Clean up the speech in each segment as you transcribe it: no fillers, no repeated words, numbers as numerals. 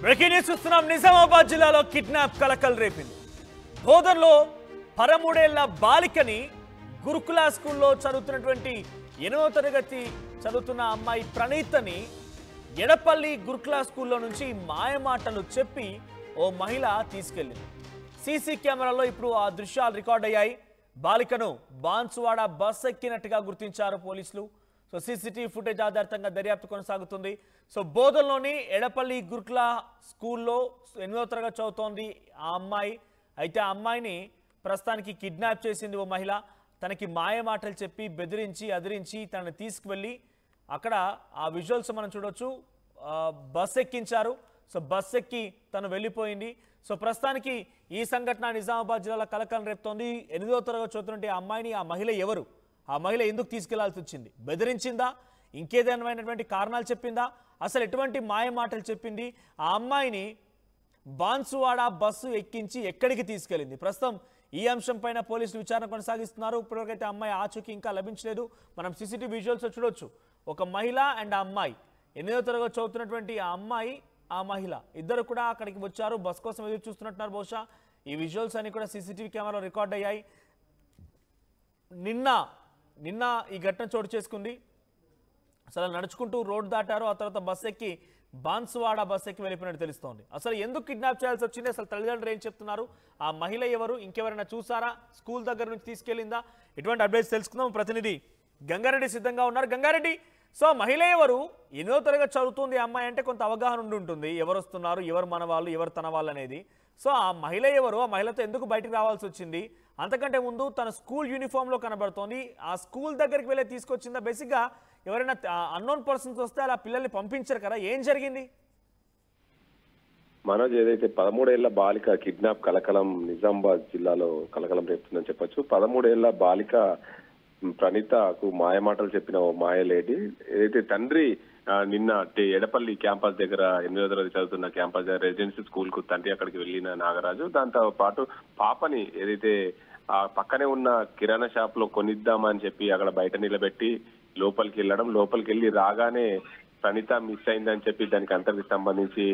Breaking news చూస్తున్నాం. నిజామాబాద్ జిల్లాలో kidnap కలకల్ రేపింది. బోధన్లో 13 ఏళ్ల బాలికని గురుకుల స్కూల్లో చదువుతున్నటువంటి 8వ తరగతి చదువుతున్న అమ్మాయి ప్రణీతని ఎడపల్లి గురుకుల స్కూల్లో నుంచి మాయమాటలు చెప్పి ఓ మహిళ తీసుకెళ్లింది. సీసీ కెమెరాలో ఇప్పుడు ఆ దృశ్యాలు రికార్డ్ అయ్యాయి. బాలికను బాన్సువాడ బస్ ఎక్కినట్టుగా గుర్తించారు పోలీసులు. సో సీసీటీవీ ఫుటేజ్ ఆధారితంగా దర్యాప్తు కొనసాగుతుంది. సో బోధన్లోని ఎడపల్లి గురుకుల స్కూల్లో 8వ తరగతి చదువుతోంది ఆ అమ్మాయి. అయితే ఆ అమ్మాయిని ప్రస్తుతానికి కిడ్నాప్ చేసింది ఓ మహిళ. తనకి మాయ మాటలు చెప్పి బెదిరించి అదిరించి తనని తీసుకువెళ్ళి అక్కడ ఆ విజువల్స్ మనం చూడొచ్చు. బస్ ఎక్కించారు. సో బస్ ఎక్కి తను వెళ్ళిపోయింది. సో ప్రస్తుతానికి ఈ సంఘటన నిజామాబాద్ జిల్లాలో కలకలం రేపుతోంది. 8వ తరగతి చదువుతున్నటువంటి ఆ అమ్మాయిని ఆ మహిళ ఎవరు, ఆ మహిళ ఎందుకు తీసుకెళ్లాల్సి వచ్చింది, బెదిరించిందా, ఇంకేదైనటువంటి కారణాలు చెప్పిందా, అసలు ఎటువంటి మాయ మాటలు చెప్పింది, ఆ అమ్మాయిని బాన్సువాడ బస్సు ఎక్కించి ఎక్కడికి తీసుకెళ్లింది, ప్రస్తుతం ఈ అంశం పైన పోలీసులు విచారణ కొనసాగిస్తున్నారు. ఇప్పటివరకైతే అమ్మాయి ఆచూకీ ఇంకా లభించలేదు. మనం సీసీటీవీ విజువల్స్ చూడొచ్చు. ఒక మహిళ అండ్ ఆ అమ్మాయి, 8వ తరగతి చదువుతున్నటువంటి ఆ అమ్మాయి ఆ మహిళ ఇద్దరు కూడా అక్కడికి వచ్చారు. బస్ కోసం ఎదురు చూస్తున్నట్టున్నారు. బహుశా ఈ విజువల్స్ అన్ని కూడా సీసీటీవీ కెమెరాలో రికార్డ్ అయ్యాయి. నిన్న ఈ ఘటన చోటు చేసుకుంది. అసలు నడుచుకుంటూ రోడ్ దాటారు. ఆ తర్వాత బస్ ఎక్కి బాన్సువాడ బస్ ఎక్కి వెళ్ళిపోయినట్టు తెలుస్తోంది. అసలు ఎందుకు కిడ్నాప్ చేయాల్సి వచ్చింది, అసలు తల్లిదండ్రులు ఏం చెప్తున్నారు, ఆ మహిళ ఎవరు, ఇంకెవరైనా చూసారా, స్కూల్ దగ్గర నుంచి తీసుకెళ్లిందా, ఇటువంటి అప్డేట్స్ తెలుసుకుందాం. ప్రతినిధి గంగారెడ్డి సిద్ధంగా ఉన్నారు. గంగారెడ్డి, సో మహిళ ఎవరు, 8వ తరగతి చదువుతుంది అమ్మాయి అంటే కొంత అవగాహన ఉండి ఉంటుంది, ఎవరు వస్తున్నారు, ఎవరు మన వాళ్ళు, ఎవరు తన వాళ్ళు అనేది. సో ఆ మహిళ ఎవరు, ఆ మహిళతో ఎందుకు బయటకు రావాల్సి వచ్చింది, అంతకంటే ముందు తన స్కూల్ యూనిఫామ్లో కనబడుతోంది, ఆ స్కూల్ దగ్గరికి వెళ్ళి తీసుకొచ్చిందా, బేసిక్గా ఎవరైనా అన్నోన్ పర్సన్స్ వస్తే అలా పిల్లల్ని పంపించారు కదా, ఏం జరిగింది? మనోజ్, ఏదైతే 13 ఏళ్ల బాలిక కిడ్నాప్ కలకలం నిజామాబాద్ జిల్లాలో కలకలం రేపుతుందని చెప్పొచ్చు. 13 ఏళ్ల బాలిక ప్రణీతకు మాయమాటలు చెప్పిన ఓ మాయలేడి, ఏదైతే తండ్రి నిన్న ఎడపల్లి క్యాంపస్ దగ్గర 8వ తరగతి చదువుతున్న క్యాంపస్ దగ్గర రెసిడెన్సీ స్కూల్ కు తండ్రి అక్కడికి వెళ్ళిన నాగరాజు, దాంతో పాటు పాపని ఏదైతే ఆ పక్కనే ఉన్న కిరాణా షాప్ లో కొనిద్దామని చెప్పి అక్కడ బయట నిలబెట్టి లోపలికి వెళ్ళడం, లోపలికి వెళ్ళి రాగానే ప్రణీత మిస్ అయిందని చెప్పి దానికి అంతటికి సంబంధించి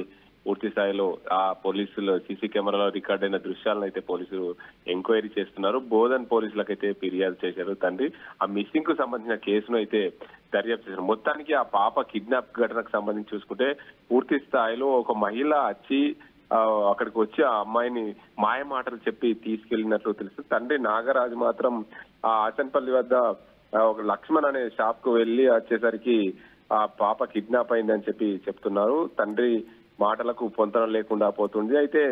పూర్తి స్థాయిలో ఆ పోలీసులు సీసీ కెమెరాలో రికార్డ్ అయిన దృశ్యాలను అయితే పోలీసులు ఎంక్వైరీ చేస్తున్నారు. బోధన్ పోలీసులకైతే ఫిర్యాదు చేశారు. తండ్రి ఆ మిస్సింగ్ కు సంబంధించిన కేసును అయితే దర్యాప్తు చేశారు. మొత్తానికి ఆ పాప కిడ్నాప్ ఘటనకు సంబంధించి చూసుకుంటే పూర్తి స్థాయిలో ఒక మహిళ వచ్చి అక్కడికి వచ్చి ఆ అమ్మాయిని మాయ మాటలు చెప్పి తీసుకెళ్లినట్లు తెలుసు. తండ్రి నాగరాజు మాత్రం ఆ ఆచన్పల్లి వద్ద ఒక లక్ష్మణ్ అనే షాప్ కు వెళ్లి వచ్చేసరికి ఆ పాప కిడ్నాప్ అయిందని చెప్పి చెప్తున్నారు. తండ్రి మాటలకు పొంతన లేకుండా పోతుంది. అయితే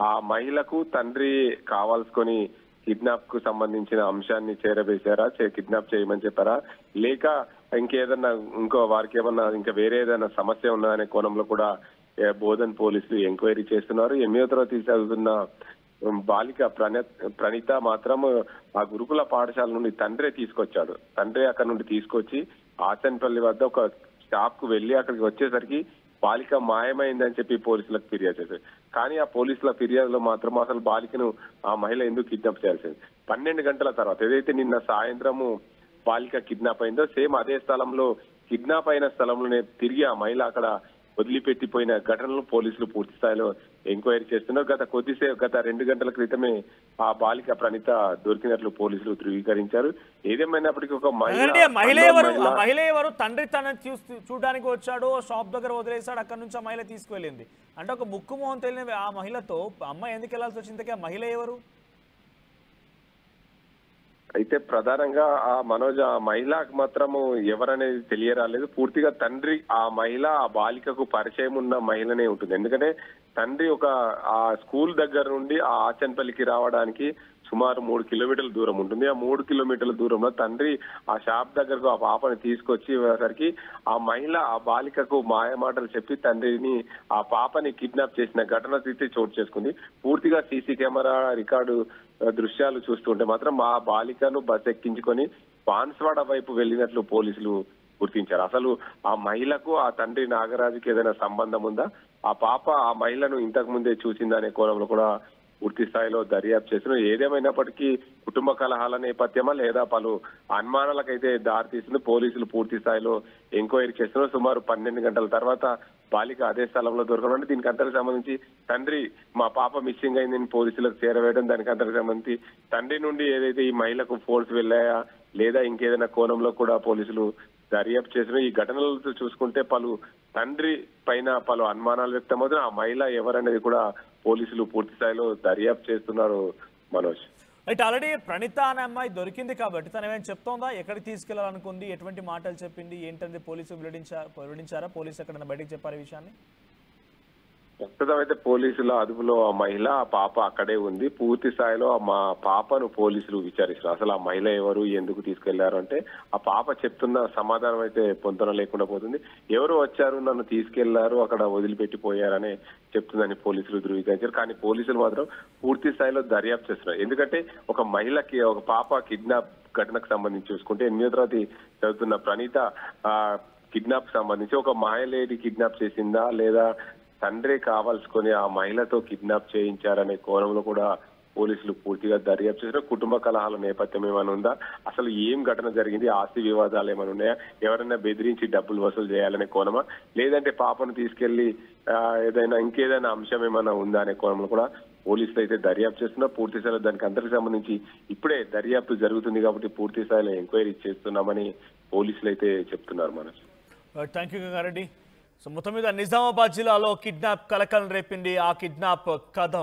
ఆ మహిళకు తండ్రి కావాల్సుకొని కిడ్నాప్ కు సంబంధించిన అంశాన్ని చేరవేశారా, కిడ్నాప్ చేయమని చెప్పారా, లేక ఇంకేదన్నా వారికి ఏమన్నా ఇంకా వేరే ఏదైనా సమస్య ఉన్నదనే కోణంలో కూడా బోధన్ పోలీసులు ఎంక్వైరీ చేస్తున్నారు. 8వ తరగతి చదువుతున్న బాలిక ప్రణీత మాత్రం ఆ గురుకుల పాఠశాల నుండి తండ్రే తీసుకొచ్చాడు. తండ్రి అక్కడ నుండి తీసుకొచ్చి ఆచన్పల్లి వద్ద ఒక షాప్ కు వెళ్లి అక్కడికి వచ్చేసరికి బాలిక మాయమైందని చెప్పి పోలీసులకు ఫిర్యాదు చేశారు. కానీ ఆ పోలీసుల ఫిర్యాదులో మాత్రం అసలు బాలికను ఆ మహిళ ఎందుకు కిడ్నాప్ చేయాల్సింది, 12 గంటల తర్వాత ఏదైతే నిన్న సాయంత్రము బాలిక కిడ్నాప్ అయిందో సేమ్ అదే స్థలంలో కిడ్నాప్ అయిన స్థలంలోనే తిరిగి ఆ మహిళ అక్కడ వదిలిపెట్టిపోయిన ఘటనలు పోలీసులు పూర్తి స్థాయిలో ఎంక్వైరీ చేస్తున్నారు. గత 2 గంటల క్రితమే ఆ బాలిక ప్రణీత దొరికినట్లు పోలీసులు ధృవీకరించారు. ఏదేమైనప్పటికీ ఒక మహిళ ఎవరు, తండ్రి తనని చూడడానికి వచ్చాడు, షాప్ దగ్గర వదిలేశాడు, అక్కడ నుంచి ఆ మహిళ తీసుకువెళ్ళింది అంటే ఒక ముక్కు మొహం తెలియని ఆ మహిళతో అమ్మాయి ఎందుకు వెళ్లాల్సి వచ్చింది? ఆ మహిళ ఎవరు? అయితే ప్రధానంగా ఆ మనోజ్ ఆ మహిళకు మాత్రము ఎవరనేది తెలియరాలేదు. పూర్తిగా తండ్రి ఆ మహిళ ఆ బాలికకు పరిచయం ఉన్న మహిళనే ఉంటుంది. ఎందుకంటే తండ్రి ఆ స్కూల్ దగ్గర నుండి ఆ ఆచన్పల్లికి రావడానికి సుమారు 3 కిలోమీటర్ల దూరం ఉంటుంది. ఆ 3 కిలోమీటర్ల దూరంలో తండ్రి ఆ షాప్ దగ్గరకు ఆ పాపని తీసుకొచ్చేసరికి ఆ మహిళ ఆ బాలికకు మాయమాటలు చెప్పి తండ్రిని ఆ పాపని కిడ్నాప్ చేసిన ఘటన అయితే చోటు చేసుకుంది. పూర్తిగా సీసీ కెమెరా రికార్డు దృశ్యాలు చూస్తుంటే మాత్రం ఆ బాలికను బస్ ఎక్కించుకొని బాన్సువాడ వైపు వెళ్ళినట్లు పోలీసులు గుర్తించారు. అసలు ఆ మహిళకు ఆ తండ్రి నాగరాజుకి ఏదైనా సంబంధం ఉందా, ఆ పాప ఆ మహిళను ఇంతకు ముందే చూసిందనే కోణంలో కూడా పూర్తి స్థాయిలో దర్యాప్తు చేస్తున్నారు. ఏదేమైనప్పటికీ కుటుంబ కలహాల నేపథ్యమా లేదా పలు అనుమానాలకైతే దారితీస్తుంది. పోలీసులు పూర్తి స్థాయిలో ఎంక్వైరీ చేస్తున్నారు. సుమారు 12 గంటల తర్వాత బాలిక అదే స్థలంలో దొరకడం, దీనికి అంతకు సంబంధించి తండ్రి మా పాప మిస్సింగ్ అయిందని పోలీసులకు చేరవేయడం, దానికి అంతకు సంబంధించి తండ్రి నుండి ఏదైతే ఈ మహిళకు ఫోన్స్ వెళ్ళాయా లేదా ఇంకేదైనా కోణంలో కూడా పోలీసులు దర్యాప్తు చేసిన ఈ ఘటనలతో చూసుకుంటే పలు తండ్రి పైన పలు అనుమానాలు వ్యక్తమవుతున్నాయి. ఆ మహిళ ఎవరనేది కూడా పోలీసులు పూర్తి స్థాయిలో దర్యాప్తు చేస్తున్నారు. మనోజ్, అయితే ఆల్రెడీ ప్రణీత అనే అమ్మాయి దొరికింది కాబట్టి తను ఏమైనా చెప్తోందా? ఎక్కడికి తీసుకెళ్లాలనుకుంది, ఎటువంటి మాటలు చెప్పింది, ఏంటంటే పోలీసులు వెల్లడించారా? పోలీసు ఎక్కడైనా బయటకు చెప్పారు ఈ విషయాన్ని? ప్రస్తుతం అయితే పోలీసుల అదుపులో ఆ మహిళ, ఆ పాప అక్కడే ఉంది. పూర్తి స్థాయిలో మా పాపను పోలీసులు విచారిస్తారు. అసలు ఆ మహిళ ఎవరు, ఎందుకు తీసుకెళ్లారు అంటే ఆ పాప చెప్తున్న సమాధానం అయితే పొంతన లేకుండా పోతుంది. ఎవరు వచ్చారు, నన్ను తీసుకెళ్లారు, అక్కడ వదిలిపెట్టిపోయారని చెప్తుందని పోలీసులు ధృవీకరించారు. కానీ పోలీసులు మాత్రం పూర్తి స్థాయిలో దర్యాప్తు చేస్తున్నారు. ఎందుకంటే ఒక మహిళకి, ఒక పాప కిడ్నాప్ ఘటనకు సంబంధించి చూసుకుంటే 8వ తరగతి చదువుతున్న ప్రణీత కిడ్నాప్ సంబంధించి ఒక మహిళని కిడ్నాప్ చేసిందా లేదా తండ్రి కావాల్సుకొని ఆ మహిళతో కిడ్నాప్ చేయించారనే కోణంలో కూడా పోలీసులు పూర్తిగా దర్యాప్తు చేసిన. కుటుంబ కలహాల నేపథ్యం ఏమైనా ఉందా, అసలు ఏం ఘటన జరిగింది, ఆస్తి వివాదాలు ఏమైనా ఉన్నాయా, ఎవరైనా బెదిరించి డబ్బులు వసూలు చేయాలనే కోణమా, లేదంటే పాపను తీసుకెళ్లి ఏదైనా ఇంకేదైనా అంశం ఏమైనా ఉందా అనే కోణంలో కూడా పోలీసులు అయితే దర్యాప్తు చేస్తున్నారు. పూర్తి స్థాయిలో దానికి అంతకు సంబంధించి ఇప్పుడే దర్యాప్తు జరుగుతుంది కాబట్టి పూర్తి స్థాయిలో ఎంక్వైరీ చేస్తున్నామని పోలీసులు అయితే చెప్తున్నారు. మనసు థ్యాంక్ యూ గంగారెడ్డి. సో మొత్తం మీద నిజామాబాద్ జిల్లాలో కిడ్నాప్ కలకలం రేపింది. ఆ కిడ్నాప్ కథ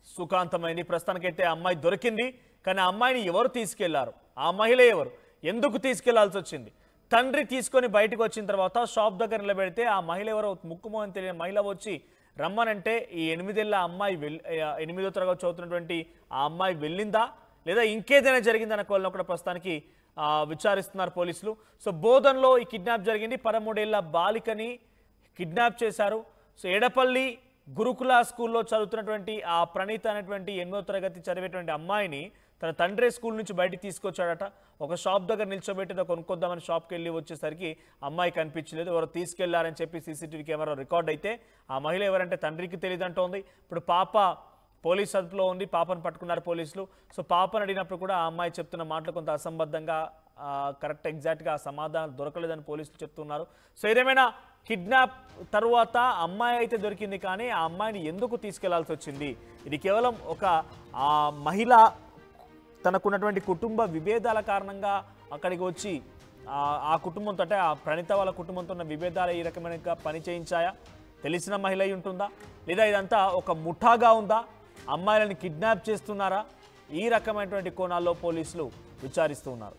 సుఖాంతమైంది. ప్రస్తుతానికైతే అమ్మాయి దొరికింది. కానీ ఆ అమ్మాయిని ఎవరు తీసుకెళ్లారు, ఆ మహిళ ఎవరు, ఎందుకు తీసుకెళ్లాల్సి వచ్చింది, తండ్రి తీసుకొని బయటకు వచ్చిన తర్వాత షాప్ దగ్గర నిలబెడితే ఆ మహిళ ఎవరో ముక్కుమోహన్ తెలియని మహిళ వచ్చి రమ్మనంటే ఈ 8 ఏళ్ల అమ్మాయి 8వ తరగతి చదువుతున్నటువంటి ఆ అమ్మాయి వెళ్ళిందా లేదా ఇంకేదైనా జరిగిందన్న కోణంలో కూడా ప్రస్తుతానికి విచారిస్తున్నారు పోలీసులు. సో బోధన్లో ఈ కిడ్నాప్ జరిగింది. 13 ఏళ్ల బాలికని కిడ్నాప్ చేశారు. సో ఎడపల్లి గురుకుల స్కూల్లో చదువుతున్నటువంటి ఆ ప్రణీత అనేటువంటి 8వ తరగతి చదివేటువంటి అమ్మాయిని తన తండ్రి స్కూల్ నుంచి బయటికి తీసుకొచ్చాడట. ఒక షాప్ దగ్గర నిల్చోబెట్టి కొనుక్కొద్దామని షాప్కి వెళ్ళి వచ్చేసరికి అమ్మాయి కనిపించలేదు. ఎవరు తీసుకెళ్లారని చెప్పి సీసీటీవీ కెమెరా రికార్డ్ అయితే ఆ మహిళ ఎవరంటే తండ్రికి తెలియదంటోంది. ఇప్పుడు పాప పోలీస్ అదుపులో ఉంది. పాపను పట్టుకున్నారు పోలీసులు. సో పాపను అడిగినప్పుడు కూడా ఆ అమ్మాయి చెప్తున్న మాటలు కొంత అసంబద్ధంగా, కరెక్ట్ ఎగ్జాక్ట్గా సమాధానం దొరకలేదని పోలీసులు చెప్తున్నారు. సో ఏదేమైనా కిడ్నాప్ తర్వాత అమ్మాయి అయితే దొరికింది, కానీ ఆ అమ్మాయిని ఎందుకు తీసుకెళ్లాల్సి వచ్చింది, ఇది కేవలం ఒక మహిళ తనకున్నటువంటి కుటుంబ విభేదాల కారణంగా అక్కడికి వచ్చి ఆ కుటుంబంతో, అంటే ఆ ప్రణీత వాళ్ళ కుటుంబంతో ఉన్న విభేదాలు ఈ రకమైన పని చేయించాయా, తెలిసిన మహిళ ఉంటుందా, లేదా ఇదంతా ఒక ముఠాగా ఉందా, అమ్మాయిలను కిడ్నాప్ చేస్తున్నారా, ఈ రకమైనటువంటి కోణాల్లో పోలీసులు విచారిస్తున్నారు.